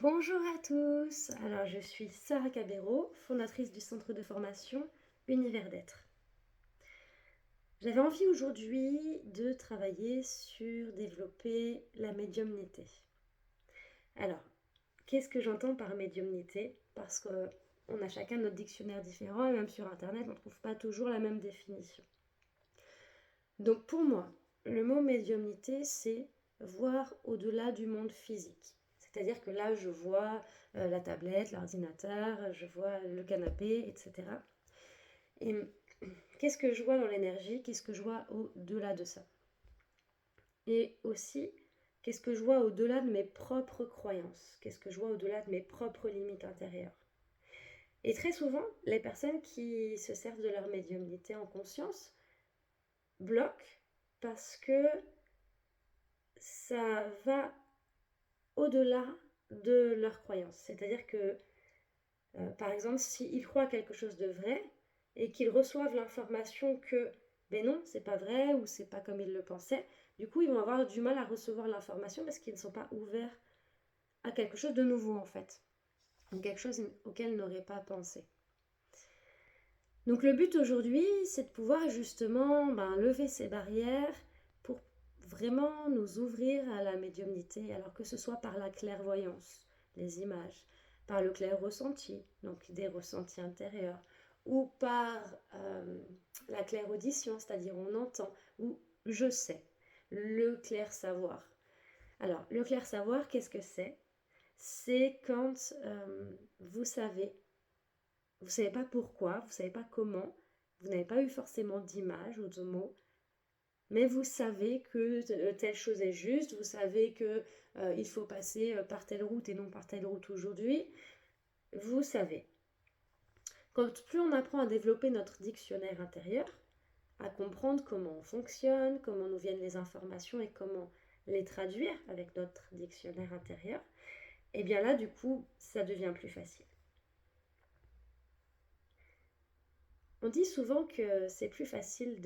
Bonjour à tous, alors je suis Sarah Cabero, fondatrice du centre de formation Univers d'être. J'avais envie aujourd'hui de travailler sur développer la médiumnité. Alors, qu'est-ce que j'entends par médiumnité? Parce qu'on a chacun notre dictionnaire différent et même sur internet on ne trouve pas toujours la même définition. Donc pour moi, le mot médiumnité c'est voir au-delà du monde physique. C'est-à-dire que là, je vois la tablette, l'ordinateur, je vois le canapé, etc. Et qu'est-ce que je vois dans l'énergie? Qu'est-ce que je vois au-delà de ça? Et aussi, qu'est-ce que je vois au-delà de mes propres croyances? Qu'est-ce que je vois au-delà de mes propres limites intérieures? Et très souvent, les personnes qui se servent de leur médiumnité en conscience bloquent parce que ça va au-delà de leurs croyances. C'est-à-dire que, par exemple, s'ils croient quelque chose de vrai et qu'ils reçoivent l'information que, ben non, c'est pas vrai ou c'est pas comme ils le pensaient, du coup, ils vont avoir du mal à recevoir l'information parce qu'ils ne sont pas ouverts à quelque chose de nouveau en fait, ou quelque chose auquel ils n'auraient pas pensé. Donc le but aujourd'hui, c'est de pouvoir justement lever ces barrières pour vraiment nous ouvrir à la médiumnité, alors que ce soit par la clairvoyance, les images, par le clair ressenti, donc des ressentis intérieurs, ou par la claire audition, c'est-à-dire on entend, ou je sais, le clair savoir. Alors le clair savoir, qu'est-ce que c'est? C'est quand vous savez pas pourquoi, vous savez pas comment, vous n'avez pas eu forcément d'image ou de mots, mais vous savez que telle chose est juste, vous savez que il faut passer par telle route et non par telle route aujourd'hui. Vous savez. Quand plus on apprend à développer notre dictionnaire intérieur, à comprendre comment on fonctionne, comment nous viennent les informations et comment les traduire avec notre dictionnaire intérieur, et bien là, du coup, ça devient plus facile. On dit souvent que c'est plus facile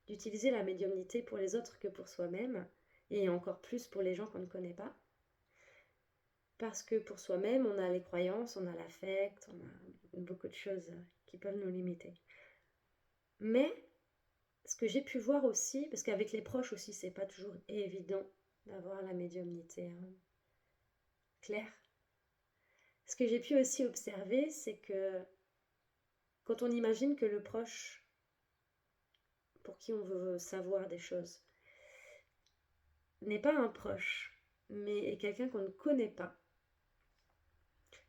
d'utiliser la médiumnité pour les autres que pour soi-même, et encore plus pour les gens qu'on ne connaît pas. Parce que pour soi-même, on a les croyances, on a l'affect, on a beaucoup de choses qui peuvent nous limiter. Mais ce que j'ai pu voir aussi, parce qu'avec les proches aussi, c'est pas toujours évident d'avoir la médiumnité claire. Ce que j'ai pu aussi observer, c'est que quand on imagine que le proche, pour qui on veut savoir des choses, n'est pas un proche, mais est quelqu'un qu'on ne connaît pas,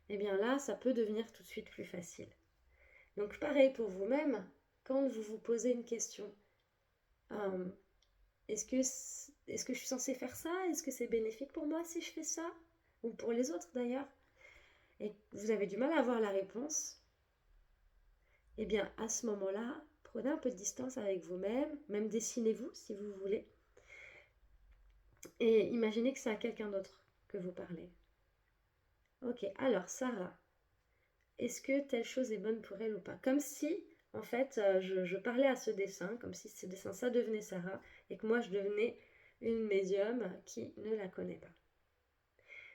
et bien là, ça peut devenir tout de suite plus facile. Donc pareil pour vous-même, quand vous vous posez une question, euh, est-ce que je suis censée faire ça? Est-ce que c'est bénéfique pour moi si je fais ça? Ou pour les autres d'ailleurs? Et vous avez du mal à avoir la réponse, et bien à ce moment-là, prenez un peu de distance avec vous-même, même dessinez-vous si vous voulez, et imaginez que c'est à quelqu'un d'autre que vous parlez. Ok, alors Sarah, est-ce que telle chose est bonne pour elle ou pas? Comme si, en fait, je parlais à ce dessin, comme si ce dessin, ça devenait Sarah, et que moi, je devenais une médium qui ne la connaît pas.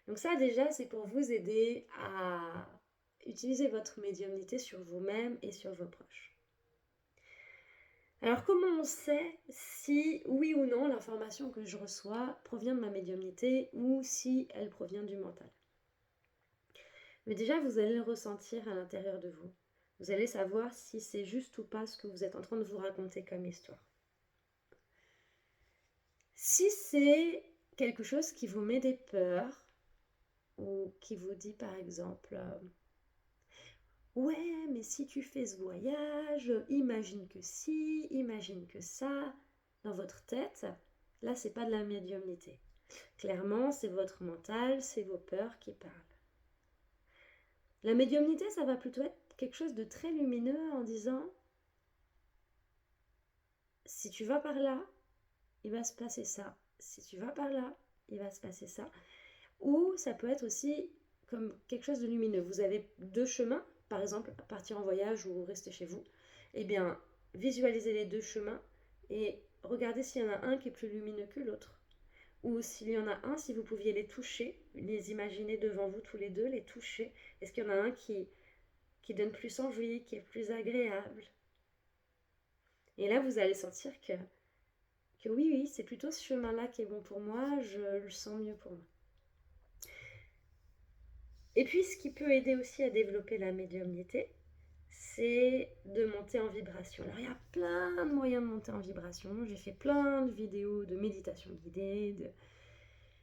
Donc ça, déjà, c'est pour vous aider à utiliser votre médiumnité sur vous-même et sur vos proches. Alors, comment on sait si, oui ou non, l'information que je reçois provient de ma médiumnité ou si elle provient du mental? Mais déjà, vous allez le ressentir à l'intérieur de vous. Vous allez savoir si c'est juste ou pas ce que vous êtes en train de vous raconter comme histoire. Si c'est quelque chose qui vous met des peurs, ou qui vous dit par exemple ouais, mais si tu fais ce voyage, imagine que si, imagine que ça, dans votre tête, là c'est pas de la médiumnité. Clairement, c'est votre mental, c'est vos peurs qui parlent. La médiumnité, ça va plutôt être quelque chose de très lumineux en disant si tu vas par là, il va se passer ça. Si tu vas par là, il va se passer ça. Ou ça peut être aussi comme quelque chose de lumineux. Vous avez deux chemins, par exemple partir en voyage ou rester chez vous. Eh bien, visualisez les deux chemins et regardez s'il y en a un qui est plus lumineux que l'autre. Ou s'il y en a un, si vous pouviez les toucher, les imaginer devant vous tous les deux, les toucher. Est-ce qu'il y en a un qui donne plus envie, qui est plus agréable? Et là, vous allez sentir que oui, oui, c'est plutôt ce chemin-là qui est bon pour moi, je le sens mieux pour moi. Et puis, ce qui peut aider aussi à développer la médiumnité, c'est de monter en vibration. Alors, il y a plein de moyens de monter en vibration. J'ai fait plein de vidéos de méditation guidée,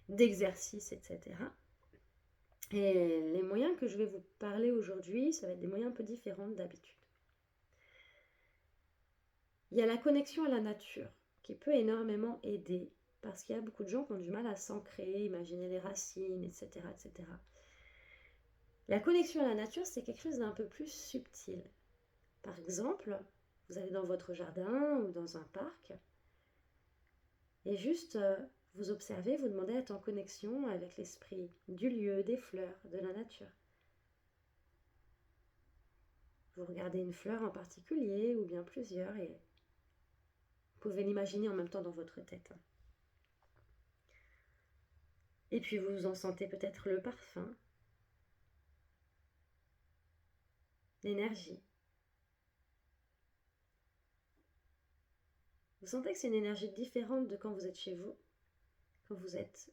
d'exercices, etc. Et les moyens que je vais vous parler aujourd'hui, ça va être des moyens un peu différents d'habitude. Il y a la connexion à la nature qui peut énormément aider parce qu'il y a beaucoup de gens qui ont du mal à s'ancrer, imaginer les racines, etc., etc. La connexion à la nature, c'est quelque chose d'un peu plus subtil. Par exemple, vous allez dans votre jardin ou dans un parc et juste vous observez, vous demandez à être en connexion avec l'esprit du lieu, des fleurs, de la nature. Vous regardez une fleur en particulier ou bien plusieurs et vous pouvez l'imaginer en même temps dans votre tête. Et puis vous en sentez peut-être le parfum, l'énergie. Vous sentez que c'est une énergie différente de quand vous êtes chez vous, quand vous êtes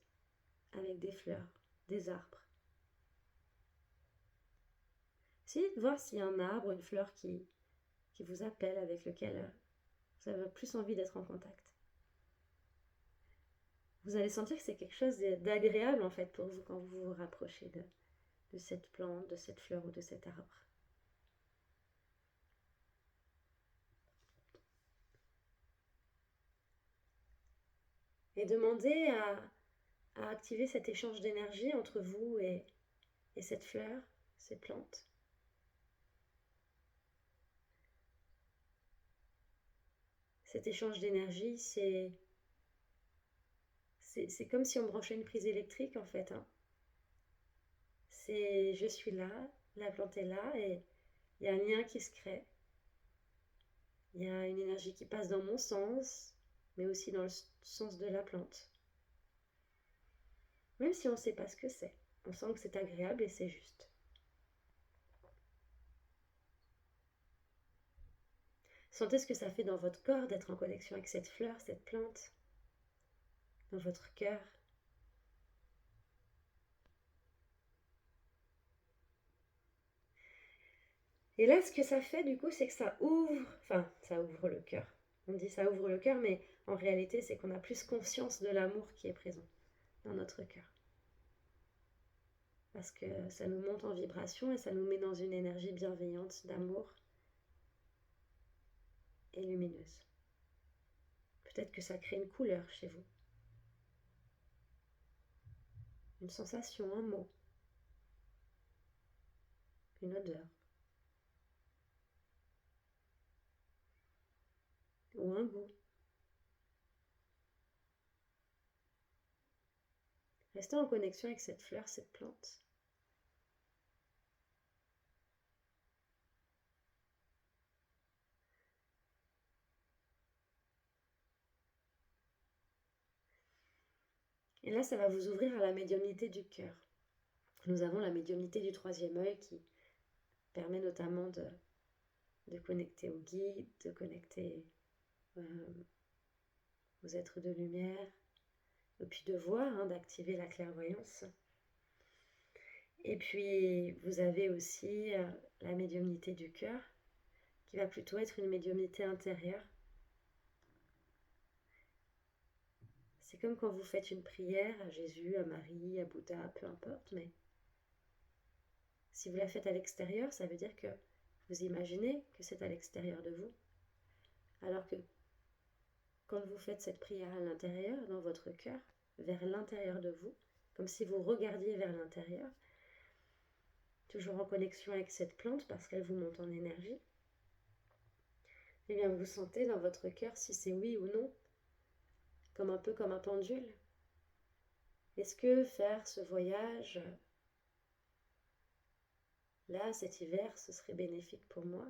avec des fleurs, des arbres. Essayez de voir s'il y a un arbre, une fleur qui vous appelle, avec lequel vous avez plus envie d'être en contact. Vous allez sentir que c'est quelque chose d'agréable en fait pour vous quand vous vous rapprochez de cette plante, de cette fleur ou de cet arbre. Et demandez à activer cet échange d'énergie entre vous et cette fleur, ces plantes. Cet échange d'énergie, c'est comme si on branchait une prise électrique en fait. C'est je suis là, la plante est là et il y a un lien qui se crée. Il y a une énergie qui passe dans mon sens, mais aussi dans le sens de la plante. Même si on ne sait pas ce que c'est, on sent que c'est agréable et c'est juste. Sentez ce que ça fait dans votre corps d'être en connexion avec cette fleur, cette plante, dans votre cœur. Et là, ce que ça fait, du coup, c'est que ça ouvre le cœur. On dit ça ouvre le cœur, mais en réalité, c'est qu'on a plus conscience de l'amour qui est présent dans notre cœur. Parce que ça nous monte en vibration et ça nous met dans une énergie bienveillante d'amour et lumineuse. Peut-être que ça crée une couleur chez vous. Une sensation, un mot, une odeur. Ou un goût. Restez en connexion avec cette fleur, cette plante. Et là, ça va vous ouvrir à la médiumnité du cœur. Nous avons la médiumnité du troisième œil qui permet notamment de connecter aux guides, de connecter aux êtres de lumière, et puis de voir, d'activer la clairvoyance. Et puis, vous avez aussi la médiumnité du cœur, qui va plutôt être une médiumnité intérieure. C'est comme quand vous faites une prière à Jésus, à Marie, à Bouddha, peu importe, mais si vous la faites à l'extérieur, ça veut dire que vous imaginez que c'est à l'extérieur de vous. Alors que quand vous faites cette prière à l'intérieur, dans votre cœur, vers l'intérieur de vous, comme si vous regardiez vers l'intérieur, toujours en connexion avec cette plante parce qu'elle vous monte en énergie, eh bien vous sentez dans votre cœur si c'est oui ou non, comme un peu comme un pendule. Est-ce que faire ce voyage là, cet hiver, ce serait bénéfique pour moi?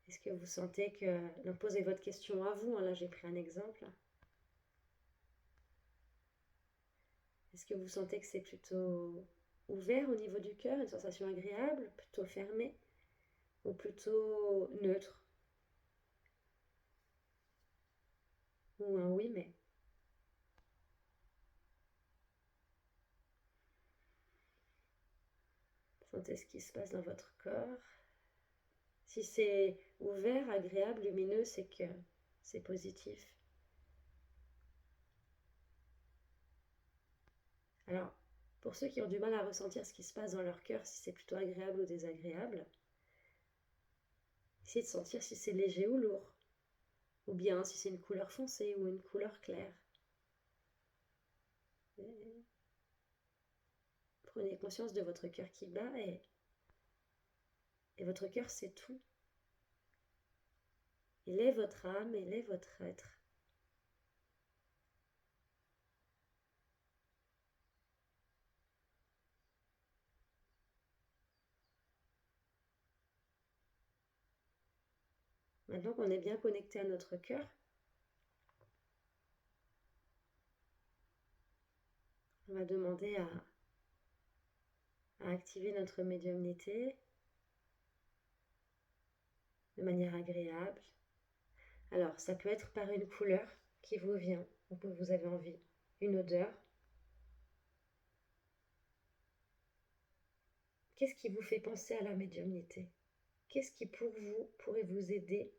Est-ce que vous sentez que... Donc posez votre question à vous, là j'ai pris un exemple. Est-ce que vous sentez que c'est plutôt ouvert au niveau du cœur, une sensation agréable, plutôt fermée ou plutôt neutre ou un oui mais? Sentez ce qui se passe dans votre corps. Si c'est ouvert, agréable, lumineux, c'est que c'est positif. Alors, pour ceux qui ont du mal à ressentir ce qui se passe dans leur cœur, si c'est plutôt agréable ou désagréable, essayez de sentir si c'est léger ou lourd, ou bien si c'est une couleur foncée ou une couleur claire. Et prenez conscience de votre cœur qui bat et votre cœur c'est tout. Il est votre âme, il est votre être. Maintenant qu'on est bien connecté à notre cœur, on va demander à activer notre médiumnité de manière agréable. Alors, ça peut être par une couleur qui vous vient ou que vous avez envie, une odeur. Qu'est-ce qui vous fait penser à la médiumnité? Qu'est-ce qui pour vous pourrait vous aider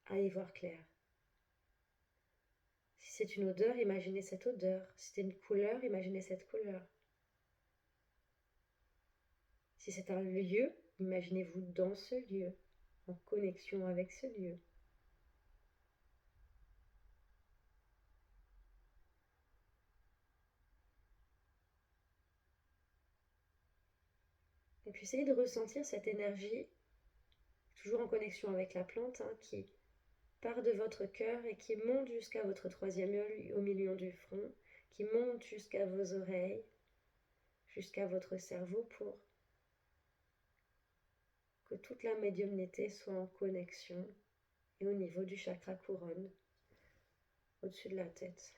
à y voir clair? Si c'est une odeur, imaginez cette odeur. Si c'est une couleur, imaginez cette couleur. Si c'est un lieu, imaginez-vous dans ce lieu, en connexion avec ce lieu. Et puis essayez de ressentir cette énergie, toujours en connexion avec la plante, qui part de votre cœur et qui monte jusqu'à votre troisième œil au milieu du front, qui monte jusqu'à vos oreilles, jusqu'à votre cerveau pour que toute la médiumnité soit en connexion et au niveau du chakra couronne, au-dessus de la tête.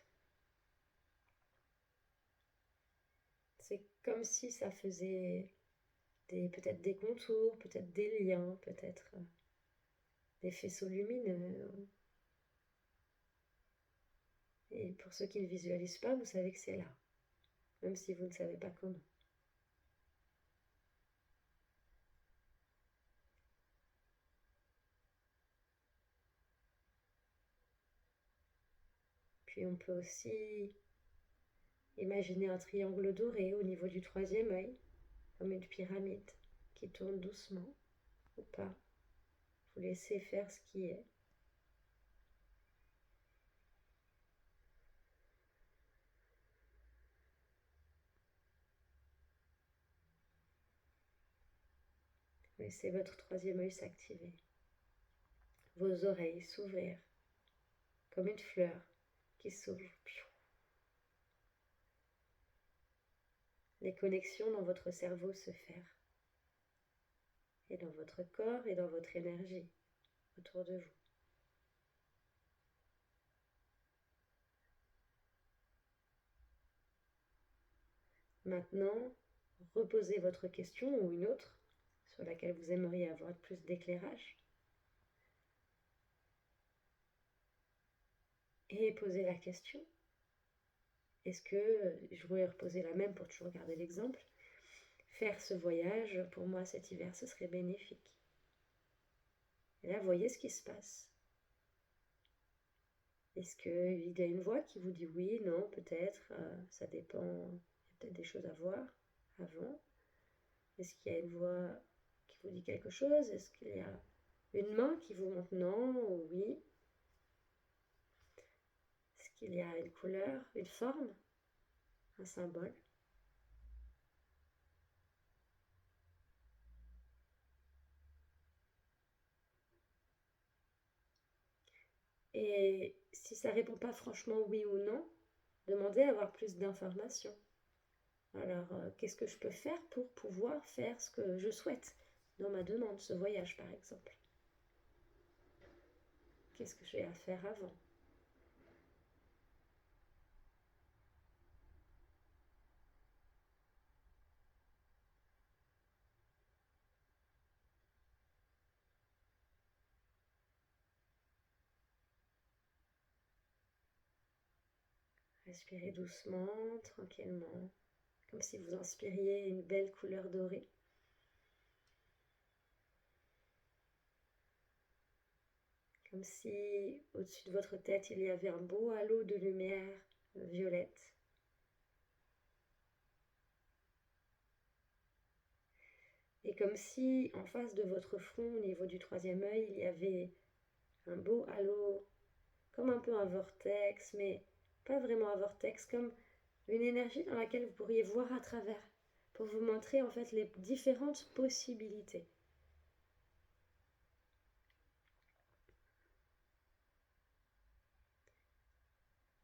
C'est comme si ça faisait peut-être des contours, peut-être des liens, peut-être des faisceaux lumineux. Et pour ceux qui ne visualisent pas, vous savez que c'est là, même si vous ne savez pas comment. Puis on peut aussi imaginer un triangle doré au niveau du troisième œil, comme une pyramide qui tourne doucement ou pas. Vous laissez faire ce qui est. Laissez votre troisième œil s'activer. Vos oreilles s'ouvrir comme une fleur qui s'ouvre. Les connexions dans votre cerveau se faire. Et dans votre corps et dans votre énergie autour de vous. Maintenant, reposez votre question ou une autre sur laquelle vous aimeriez avoir plus d'éclairage. Et posez la question. Est-ce que, je voulais reposer la même pour toujours garder l'exemple, faire ce voyage, pour moi cet hiver, ce serait bénéfique. Et là, voyez ce qui se passe. Est-ce qu'il y a une voix qui vous dit oui, non, peut-être, ça dépend, il y a peut-être des choses à voir avant. Est-ce qu'il y a une voix qui vous dit quelque chose? Est-ce qu'il y a une main qui vous montre non ou oui? Est-ce qu'il y a une couleur, une forme, un symbole? Et si ça ne répond pas franchement oui ou non, demandez à avoir plus d'informations. Alors, qu'est-ce que je peux faire pour pouvoir faire ce que je souhaite dans ma demande, ce voyage par exemple? Qu'est-ce que j'ai à faire avant? Respirez doucement, tranquillement, comme si vous inspiriez une belle couleur dorée. Comme si au-dessus de votre tête il y avait un beau halo de lumière violette. Et comme si en face de votre front, au niveau du troisième œil, il y avait un beau halo, comme un peu un vortex, mais pas vraiment un vortex, comme une énergie dans laquelle vous pourriez voir à travers, pour vous montrer en fait les différentes possibilités.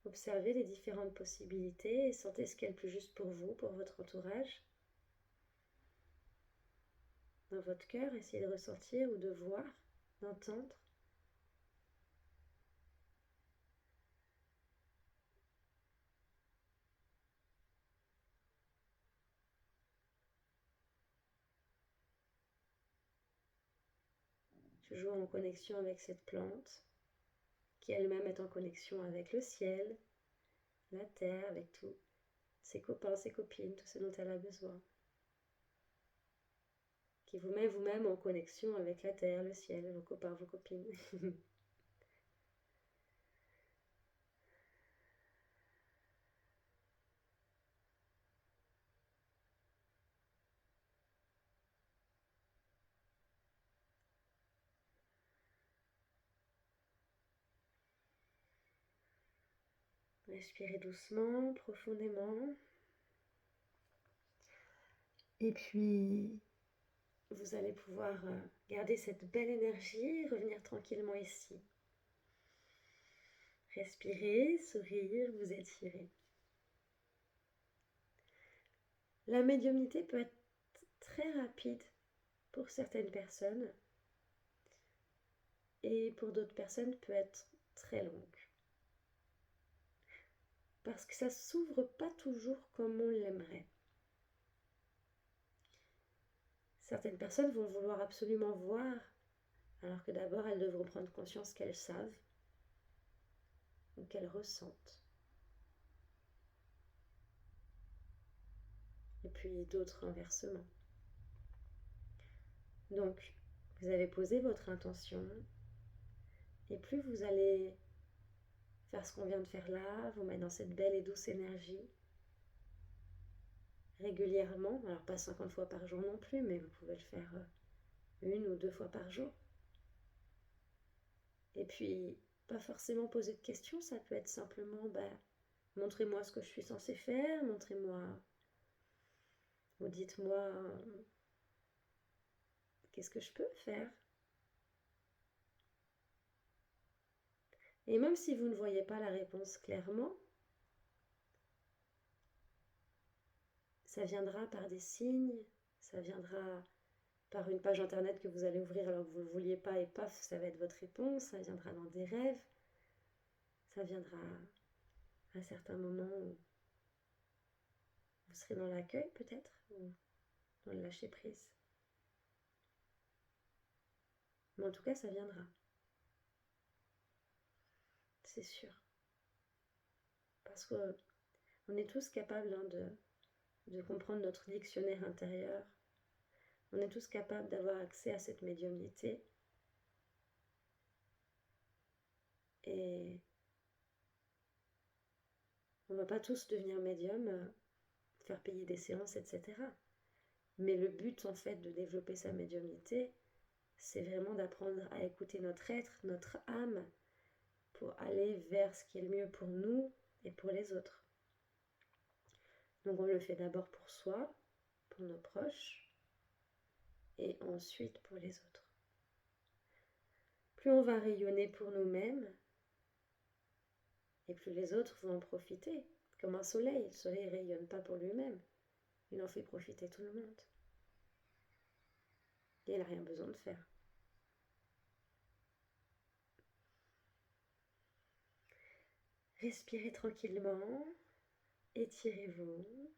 Observez les différentes possibilités et sentez ce qui est le plus juste pour vous, pour votre entourage. Dans votre cœur, essayez de ressentir ou de voir, d'entendre. Toujours en connexion avec cette plante, qui elle-même est en connexion avec le ciel, la terre, avec tout, ses copains, ses copines, tout ce dont elle a besoin. Qui vous met vous-même en connexion avec la terre, le ciel, vos copains, vos copines. Respirez doucement, profondément. Et puis, vous allez pouvoir garder cette belle énergie, revenir tranquillement ici. Respirez, sourire, vous étirer. La médiumnité peut être très rapide pour certaines personnes et pour d'autres personnes peut être très longue. Parce que ça s'ouvre pas toujours comme on l'aimerait. Certaines personnes vont vouloir absolument voir, alors que d'abord elles devront prendre conscience qu'elles savent ou qu'elles ressentent. Et puis d'autres inversement. Donc, vous avez posé votre intention, et plus vous allez faire ce qu'on vient de faire là, vous mettre dans cette belle et douce énergie, régulièrement, alors pas 50 fois par jour non plus, mais vous pouvez le faire 1 ou 2 fois par jour. Et puis, pas forcément poser de questions, ça peut être simplement, montrez-moi ce que je suis censée faire, montrez-moi, ou dites-moi, qu'est-ce que je peux faire. Et même si vous ne voyez pas la réponse clairement, ça viendra par des signes, ça viendra par une page internet que vous allez ouvrir alors que vous ne le vouliez pas et paf, ça va être votre réponse, ça viendra dans des rêves, ça viendra à certains moments où vous serez dans l'accueil peut-être, ou dans le lâcher prise. Mais en tout cas, ça viendra. C'est sûr. Parce qu'on est tous capables de comprendre notre dictionnaire intérieur. On est tous capables d'avoir accès à cette médiumnité. Et on ne va pas tous devenir médium, faire payer des séances, etc. Mais le but, en fait, de développer sa médiumnité, c'est vraiment d'apprendre à écouter notre être, notre âme, pour aller vers ce qui est le mieux pour nous et pour les autres. Donc on le fait d'abord pour soi, pour nos proches, et ensuite pour les autres. Plus on va rayonner pour nous-mêmes, et plus les autres vont en profiter. Comme un soleil, le soleil ne rayonne pas pour lui-même, il en fait profiter tout le monde. Et il n'a rien besoin de faire. Respirez tranquillement, étirez-vous.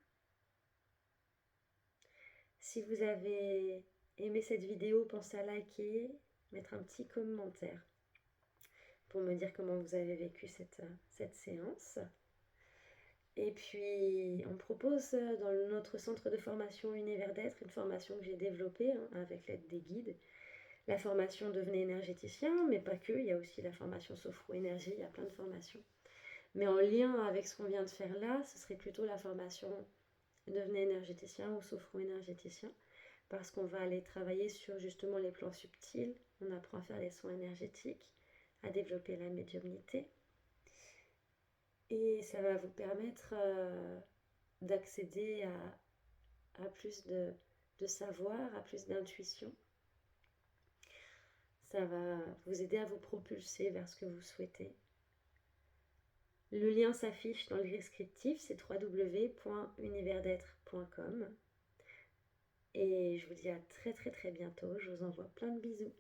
Si vous avez aimé cette vidéo, pensez à liker, mettre un petit commentaire pour me dire comment vous avez vécu cette séance. Et puis, on propose dans notre centre de formation Univers d'être, une formation que j'ai développée avec l'aide des guides. La formation Devenez énergéticien, mais pas que, il y a aussi la formation Sophro-énergie, il y a plein de formations. Mais en lien avec ce qu'on vient de faire là, ce serait plutôt la formation Devenez énergéticien ou Sophro-énergéticien, parce qu'on va aller travailler sur justement les plans subtils, on apprend à faire les soins énergétiques, à développer la médiumnité, et ça va vous permettre d'accéder à plus de savoir, à plus d'intuition. Ça va vous aider à vous propulser vers ce que vous souhaitez. Le lien s'affiche dans le descriptif, c'est www.universdetre.com. Et je vous dis à très très très bientôt, je vous envoie plein de bisous.